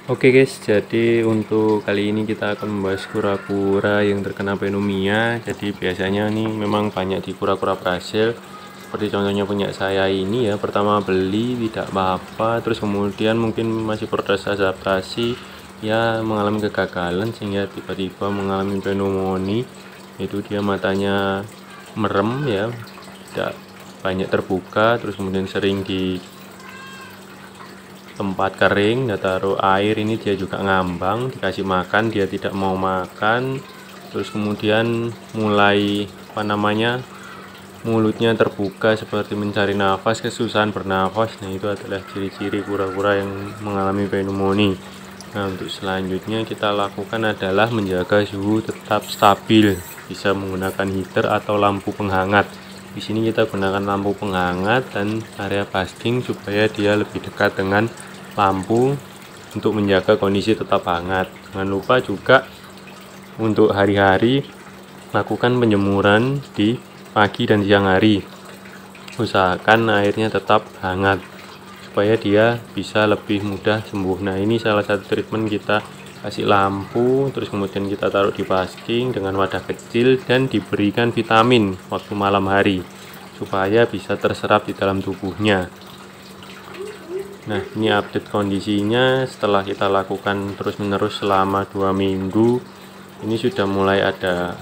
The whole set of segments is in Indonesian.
Oke guys, jadi untuk kali ini kita akan membahas kura-kura yang terkena pneumonia. Jadi biasanya nih memang banyak di kura-kura Brasil. Seperti contohnya punya saya ini ya, pertama beli tidak apa-apa, terus kemudian mungkin masih proses adaptasi, ya mengalami kegagalan sehingga tiba-tiba mengalami pneumonia. Itu dia matanya merem ya, tidak banyak terbuka, terus kemudian sering di tempat kering, dia taruh air, ini dia juga ngambang, dikasih makan dia tidak mau makan, terus kemudian mulai mulutnya terbuka seperti mencari nafas, kesusahan bernafas. Nah itu adalah ciri-ciri kura-kura yang mengalami pneumonia. Nah untuk selanjutnya kita lakukan adalah menjaga suhu tetap stabil, bisa menggunakan heater atau lampu penghangat. Di sini kita gunakan lampu penghangat dan area basking supaya dia lebih dekat dengan lampu untuk menjaga kondisi tetap hangat. Jangan lupa juga untuk hari-hari lakukan penjemuran di pagi dan siang hari. Usahakan airnya tetap hangat supaya dia bisa lebih mudah sembuh. Nah ini salah satu treatment, kita kasih lampu, terus kemudian kita taruh di basking dengan wadah kecil dan diberikan vitamin waktu malam hari supaya bisa terserap di dalam tubuhnya. Nah ini update kondisinya setelah kita lakukan terus menerus selama 2 minggu. Ini sudah mulai ada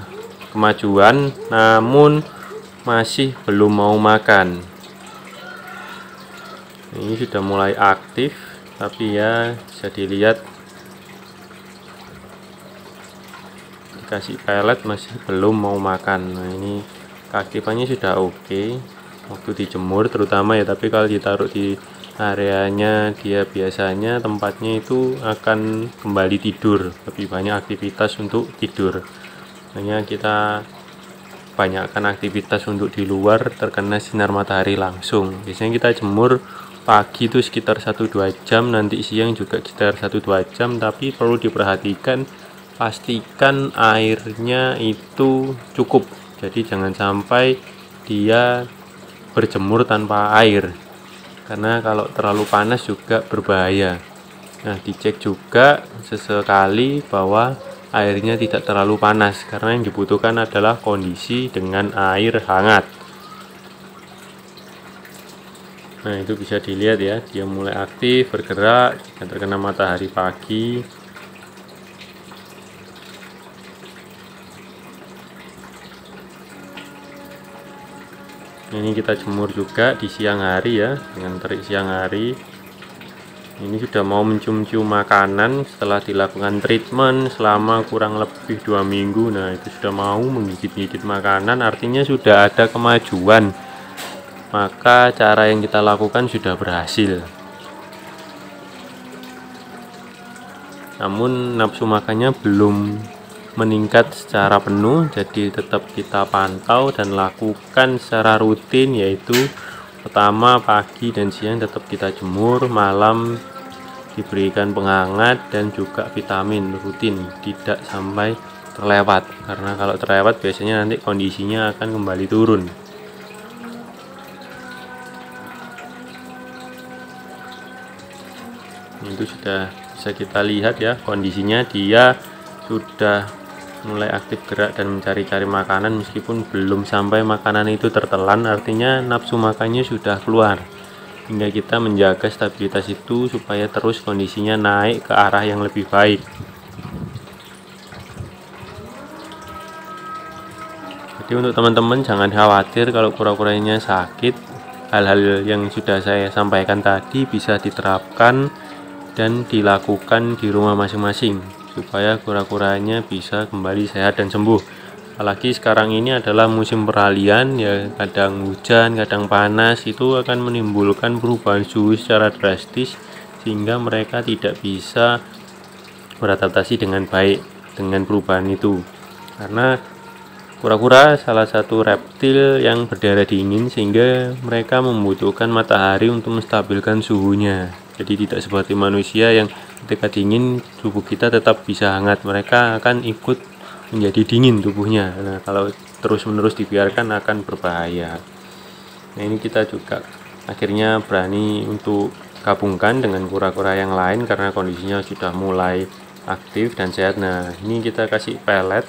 kemajuan, namun masih belum mau makan. Ini sudah mulai aktif, tapi ya bisa dilihat dikasih pelet masih belum mau makan. Nah ini keaktifannya sudah oke waktu dijemur terutama ya, tapi kalau ditaruh di areanya dia biasanya tempatnya itu akan kembali tidur, lebih banyak aktivitas untuk tidur. Hanya kita banyakkan aktivitas untuk di luar terkena sinar matahari langsung. Biasanya kita jemur pagi itu sekitar 1-2 jam, nanti siang juga sekitar 1-2 jam, tapi perlu diperhatikan pastikan airnya itu cukup. Jadi jangan sampai dia berjemur tanpa air, karena kalau terlalu panas juga berbahaya. Nah dicek juga sesekali bahwa airnya tidak terlalu panas, karena yang dibutuhkan adalah kondisi dengan air hangat. Nah itu bisa dilihat ya, dia mulai aktif bergerak jika terkena matahari pagi. Ini kita jemur juga di siang hari ya, dengan terik siang hari. Ini sudah mau mencium-cium makanan setelah dilakukan treatment selama kurang lebih 2 minggu. Nah itu sudah mau menggigit-gigit makanan, artinya sudah ada kemajuan, maka cara yang kita lakukan sudah berhasil. Namun nafsu makannya belum meningkat secara penuh, jadi tetap kita pantau dan lakukan secara rutin, yaitu pertama pagi dan siang tetap kita jemur, malam diberikan penghangat dan juga vitamin rutin, tidak sampai terlewat, karena kalau terlewat biasanya nanti kondisinya akan kembali turun. Itu sudah bisa kita lihat ya kondisinya, dia sudah mulai aktif gerak dan mencari-cari makanan meskipun belum sampai makanan itu tertelan, artinya nafsu makannya sudah keluar. Hingga kita menjaga stabilitas itu supaya terus kondisinya naik ke arah yang lebih baik. Jadi untuk teman-teman jangan khawatir kalau kura-kuranya sakit. Hal-hal yang sudah saya sampaikan tadi bisa diterapkan dan dilakukan di rumah masing-masing supaya kura-kuranya bisa kembali sehat dan sembuh. Apalagi sekarang ini adalah musim peralihan ya, kadang hujan, kadang panas, itu akan menimbulkan perubahan suhu secara drastis sehingga mereka tidak bisa beradaptasi dengan baik dengan perubahan itu. Karena kura-kura salah satu reptil yang berdarah dingin sehingga mereka membutuhkan matahari untuk menstabilkan suhunya. Jadi tidak seperti manusia yang ketika dingin tubuh kita tetap bisa hangat, mereka akan ikut menjadi dingin tubuhnya. Nah kalau terus-menerus dibiarkan akan berbahaya. Nah ini kita juga akhirnya berani untuk gabungkan dengan kura-kura yang lain karena kondisinya sudah mulai aktif dan sehat. Nah, ini kita kasih pelet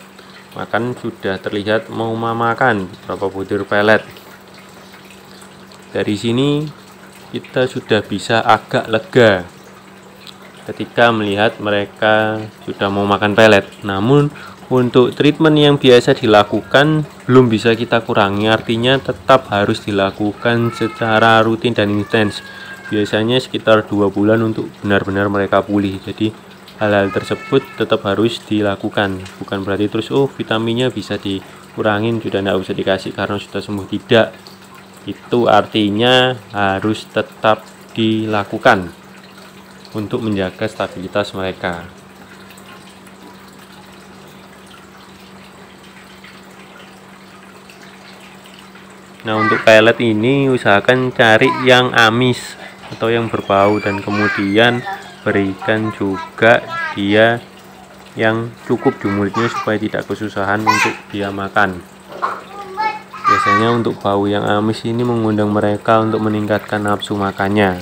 makan, sudah terlihat mau makan beberapa butir pelet. Dari sini kita sudah bisa agak lega ketika melihat mereka sudah mau makan pelet. Namun untuk treatment yang biasa dilakukan belum bisa kita kurangi, artinya tetap harus dilakukan secara rutin dan intens. Biasanya sekitar 2 bulan untuk benar-benar mereka pulih. Jadi hal-hal tersebut tetap harus dilakukan. Bukan berarti terus vitaminnya bisa dikurangin, sudah tidak usah dikasih karena sudah sembuh. Tidak. Itu artinya harus tetap dilakukan untuk menjaga stabilitas mereka. Nah, untuk pelet ini usahakan cari yang amis atau yang berbau, dan kemudian berikan juga dia yang cukup di mulutnya supaya tidak kesusahan untuk dia makan. Biasanya untuk bau yang amis ini mengundang mereka untuk meningkatkan nafsu makannya.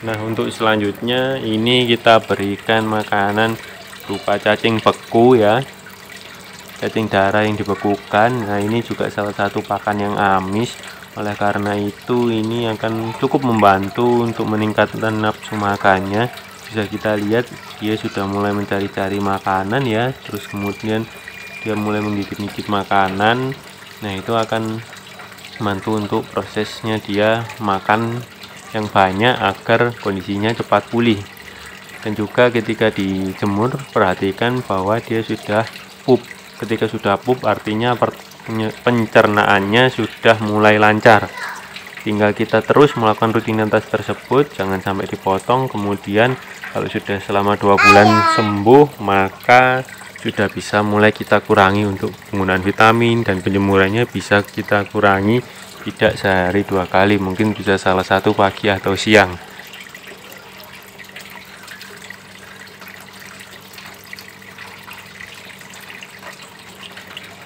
Nah, untuk selanjutnya ini kita berikan makanan berupa cacing beku ya, cacing darah yang dibekukan. Nah, ini juga salah satu pakan yang amis. Oleh karena itu ini akan cukup membantu untuk meningkatkan nafsu makannya. Bisa kita lihat dia sudah mulai mencari-cari makanan ya, terus kemudian dia mulai menggigit-gigit makanan. Nah, itu akan membantu untuk prosesnya dia makan yang banyak agar kondisinya cepat pulih. Dan juga ketika dijemur, perhatikan bahwa dia sudah pup. Ketika sudah pup artinya pencernaannya sudah mulai lancar. Tinggal kita terus melakukan rutinitas tersebut, jangan sampai dipotong. Kemudian kalau sudah selama 2 bulan sembuh, maka sudah bisa mulai kita kurangi untuk penggunaan vitamin, dan penjemurannya bisa kita kurangi tidak sehari 2 kali, mungkin bisa salah satu pagi atau siang.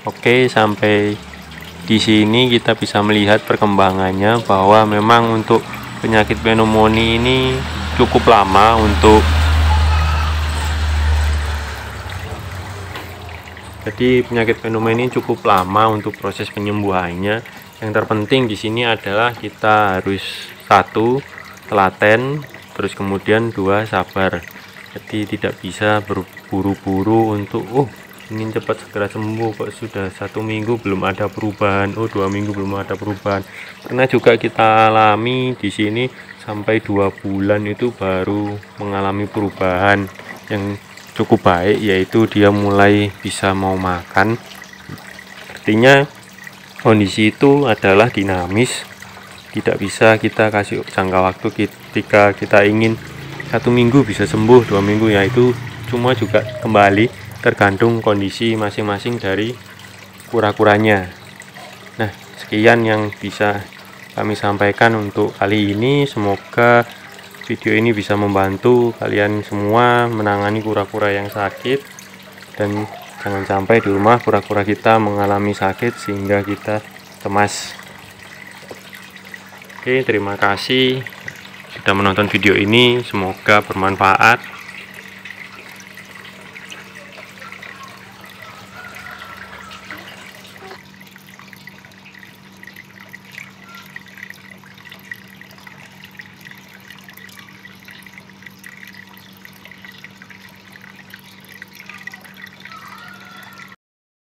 Oke, sampai di sini kita bisa melihat perkembangannya bahwa memang untuk penyakit pneumonia ini cukup lama penyakit pneumonia ini cukup lama untuk proses penyembuhannya. Yang terpenting di sini adalah kita harus 1 telaten, terus kemudian 2 sabar. Jadi tidak bisa berburu-buru untuk ingin cepat segera sembuh, kok sudah 1 minggu belum ada perubahan, 2 minggu belum ada perubahan. Pernah juga kita alami di sini sampai 2 bulan itu baru mengalami perubahan yang cukup baik, yaitu dia mulai bisa mau makan. Artinya kondisi itu adalah dinamis, tidak bisa kita kasih jangka waktu. Ketika kita ingin 1 minggu bisa sembuh, 2 minggu, yaitu cuma juga kembali tergantung kondisi masing-masing dari kura-kuranya. Nah, sekian yang bisa kami sampaikan untuk kali ini. Semoga video ini bisa membantu kalian semua menangani kura-kura yang sakit, dan jangan sampai di rumah kura-kura kita mengalami sakit sehingga kita cemas. Oke, terima kasih sudah menonton video ini, semoga bermanfaat.